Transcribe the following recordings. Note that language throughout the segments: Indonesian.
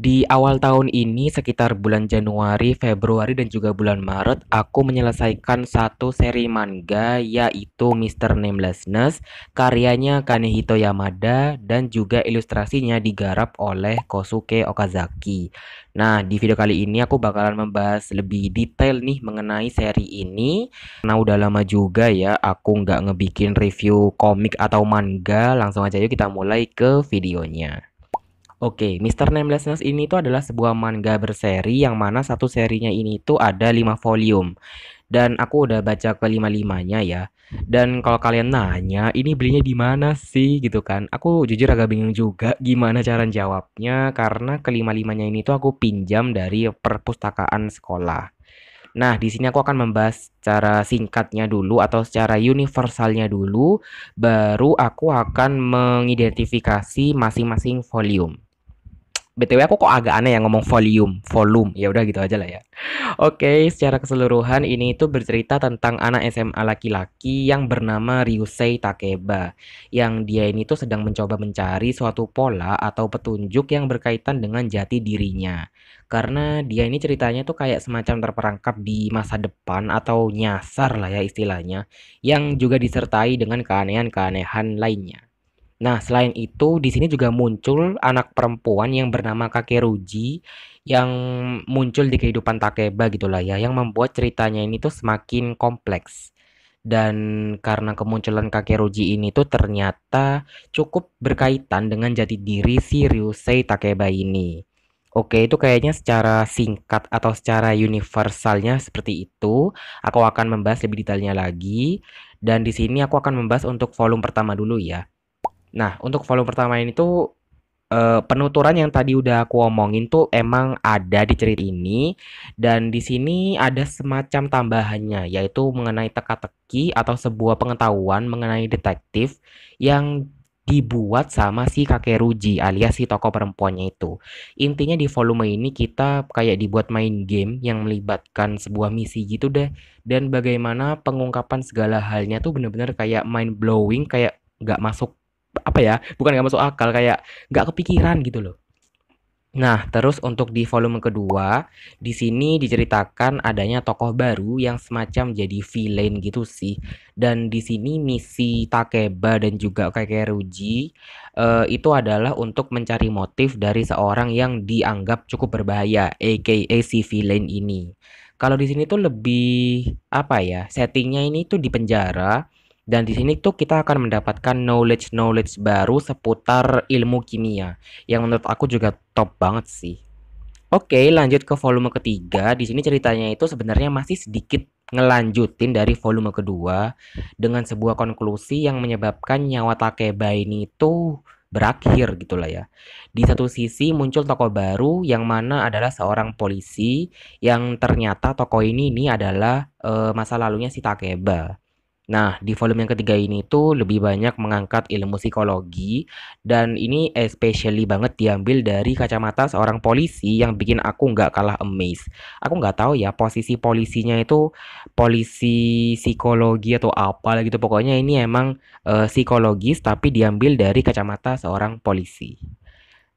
Di awal tahun ini, sekitar bulan Januari, Februari, dan juga bulan Maret, aku menyelesaikan satu seri manga yaitu Mr. Namelessness, karyanya Kanehito Yamada, dan juga ilustrasinya digarap oleh Kosuke Okazaki. Nah, di video kali ini aku bakalan membahas lebih detail nih mengenai seri ini. Karena udah lama juga ya, aku nggak ngebikin review komik atau manga, langsung aja yuk kita mulai ke videonya. Oke, Mr. Namelessness ini tuh adalah sebuah manga berseri yang mana satu serinya ini tuh ada 5 volume. Dan aku udah baca kelima-limanya ya. Dan kalau kalian nanya, ini belinya di mana sih gitu kan? Aku jujur agak bingung juga gimana cara jawabnya karena kelima-limanya ini tuh aku pinjam dari perpustakaan sekolah. Nah, di sini aku akan membahas secara singkatnya dulu atau secara universalnya dulu, baru aku akan mengidentifikasi masing-masing volume. BTW aku kok agak aneh ya ngomong volume. Ya udah gitu aja lah ya. Oke, secara keseluruhan ini itu bercerita tentang anak SMA laki-laki yang bernama Ryusei Takeba. Yang dia ini tuh sedang mencoba mencari suatu pola atau petunjuk yang berkaitan dengan jati dirinya. Karena dia ini ceritanya tuh kayak semacam terperangkap di masa depan atau nyasar lah ya istilahnya. Yang juga disertai dengan keanehan-keanehan lainnya. Nah, selain itu, di sini juga muncul anak perempuan yang bernama Kakeruji yang muncul di kehidupan Takeba gitulah ya, yang membuat ceritanya ini tuh semakin kompleks. Dan karena kemunculan Kakeruji ini tuh ternyata cukup berkaitan dengan jati diri si Ryusei Takeba ini. Oke, itu kayaknya secara singkat atau secara universalnya seperti itu. Aku akan membahas lebih detailnya lagi. Dan di sini aku akan membahas untuk volume pertama dulu ya. Nah, untuk volume pertama ini tuh penuturan yang tadi udah aku omongin tuh emang ada di cerita ini dan di sini ada semacam tambahannya yaitu mengenai teka-teki atau sebuah pengetahuan mengenai detektif yang dibuat sama si kakek Ruji alias si tokoh perempuannya itu. Intinya di volume ini kita kayak dibuat main game yang melibatkan sebuah misi gitu deh dan bagaimana pengungkapan segala halnya tuh bener-bener kayak mind blowing kayak nggak masuk apa ya bukan nggak masuk akal kayak nggak kepikiran gitu loh. Nah, terus untuk di volume kedua, di sini diceritakan adanya tokoh baru yang semacam jadi villain gitu sih. Dan di sini misi Takeba dan juga Kakeruji itu adalah untuk mencari motif dari seorang yang dianggap cukup berbahaya, aka si villain ini. Kalau di sini tuh lebih apa ya? Settingnya ini tuh di penjara dan di sini tuh kita akan mendapatkan knowledge-knowledge baru seputar ilmu kimia yang menurut aku juga top banget sih. Oke, lanjut ke volume ketiga. Di sini ceritanya itu sebenarnya masih sedikit ngelanjutin dari volume kedua dengan sebuah konklusi yang menyebabkan nyawa Takeba ini itu berakhir gitulah ya. Di satu sisi muncul tokoh baru yang mana adalah seorang polisi yang ternyata tokoh ini adalah masa lalunya si Takeba. Nah, di volume yang ketiga ini tuh lebih banyak mengangkat ilmu psikologi dan ini especially banget diambil dari kacamata seorang polisi yang bikin aku nggak kalah amazed. Aku nggak tahu ya posisi polisinya itu polisi psikologi atau apa gitu. Pokoknya ini emang psikologis tapi diambil dari kacamata seorang polisi.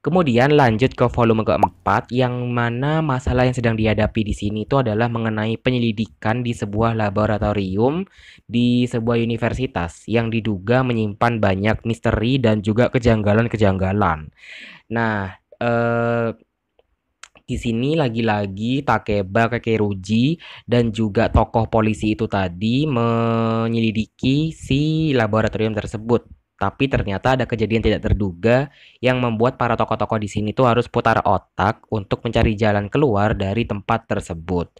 Kemudian lanjut ke volume keempat yang mana masalah yang sedang dihadapi di sini itu adalah mengenai penyelidikan di sebuah laboratorium di sebuah universitas yang diduga menyimpan banyak misteri dan juga kejanggalan-kejanggalan. Nah, di sini lagi-lagi Takeba Kakeruji dan juga tokoh polisi itu tadi menyelidiki si laboratorium tersebut. Tapi ternyata ada kejadian tidak terduga yang membuat para tokoh-tokoh di sini tuh harus putar otak untuk mencari jalan keluar dari tempat tersebut.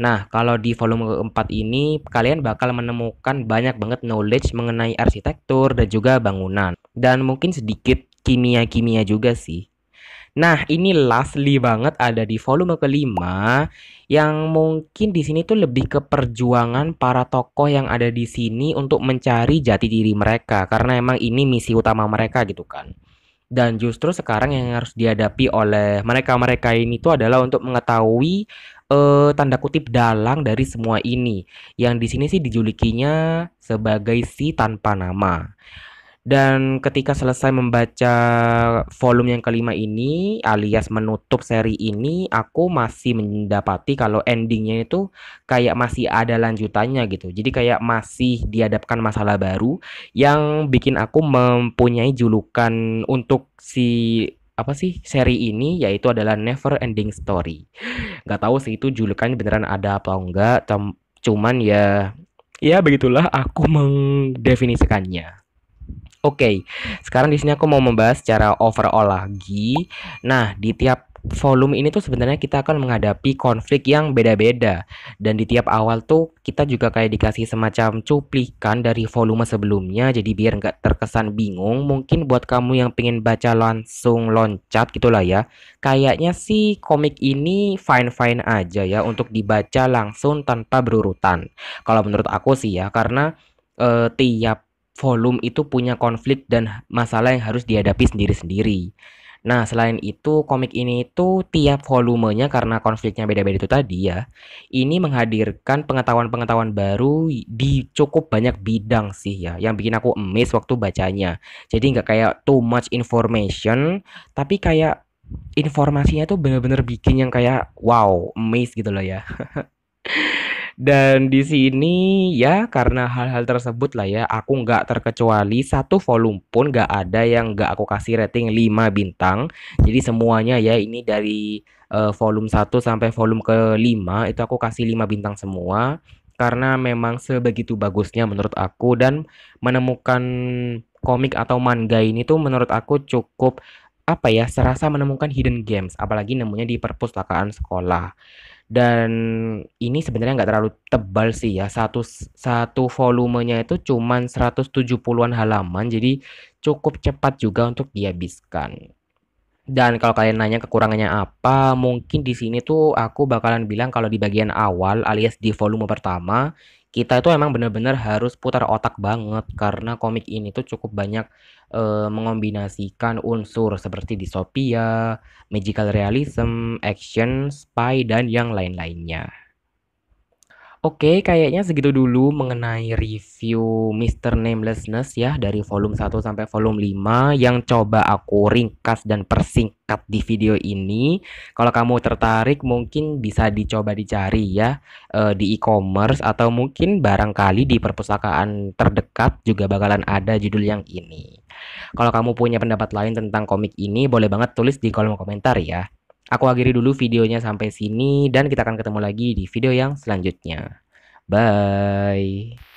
Nah, kalau di volume keempat ini kalian bakal menemukan banyak banget knowledge mengenai arsitektur dan juga bangunan. Dan mungkin sedikit kimia-kimia juga sih. Nah, ini lastly banget ada di volume kelima yang mungkin di sini tuh lebih ke perjuangan para tokoh yang ada di sini untuk mencari jati diri mereka karena emang ini misi utama mereka gitu kan. Dan justru sekarang yang harus dihadapi oleh mereka-mereka ini tuh adalah untuk mengetahui tanda kutip dalang dari semua ini. Yang di sini sih dijulukinya sebagai si tanpa nama. Dan ketika selesai membaca volume yang kelima ini, alias menutup seri ini, aku masih mendapati kalau endingnya itu kayak masih ada lanjutannya gitu. Jadi kayak masih dihadapkan masalah baru yang bikin aku mempunyai julukan untuk si apa sih seri ini, yaitu adalah Never Ending Story. Nggak tahu sih itu julukannya beneran ada apa enggak, cuman ya ya begitulah aku mendefinisikannya. Oke, sekarang di sini aku mau membahas secara overall lagi. Nah, di tiap volume ini tuh sebenarnya kita akan menghadapi konflik yang beda-beda. Dan di tiap awal tuh kita juga kayak dikasih semacam cuplikan dari volume sebelumnya. Jadi biar nggak terkesan bingung, mungkin buat kamu yang pengen baca langsung loncat gitulah ya. Kayaknya sih komik ini fine-fine aja ya untuk dibaca langsung tanpa berurutan. Kalau menurut aku sih ya, karena tiap volume itu punya konflik dan masalah yang harus dihadapi sendiri-sendiri. Nah, selain itu, komik ini itu tiap volumenya karena konfliknya beda-beda itu tadi ya, ini menghadirkan pengetahuan-pengetahuan baru di cukup banyak bidang sih ya, yang bikin aku amazed waktu bacanya. Jadi nggak kayak too much information, tapi kayak informasinya tuh bener-bener bikin yang kayak wow, amazed gitu loh ya. Dan di sini ya karena hal-hal tersebut lah ya, aku nggak terkecuali satu volume pun nggak ada yang nggak aku kasih rating 5 bintang. Jadi semuanya ya ini dari volume 1 sampai volume ke-5 itu aku kasih 5 bintang semua. Karena memang sebegitu bagusnya menurut aku dan menemukan komik atau manga ini tuh menurut aku cukup apa ya, serasa menemukan hidden gems, apalagi nemunya di perpustakaan sekolah. Dan ini sebenarnya nggak terlalu tebal sih ya. Satu volumenya itu cuman 170-an halaman, jadi cukup cepat juga untuk dihabiskan. Dan kalau kalian nanya kekurangannya apa, mungkin di sini tuh aku bakalan bilang kalau di bagian awal alias di volume pertama, kita itu emang bener-bener harus putar otak banget karena komik ini tuh cukup banyak mengombinasikan unsur seperti dystopia, magical realism, action, spy, dan yang lain-lainnya. Oke, kayaknya segitu dulu mengenai review Mr. Namelessness ya dari volume 1 sampai volume 5 yang coba aku ringkas dan persingkat di video ini. Kalau kamu tertarik mungkin bisa dicoba dicari ya di e-commerce atau mungkin barangkali di perpustakaan terdekat juga bakalan ada judul yang ini. Kalau kamu punya pendapat lain tentang komik ini boleh banget tulis di kolom komentar ya. Aku akhiri dulu videonya sampai sini dan kita akan ketemu lagi di video yang selanjutnya. Bye.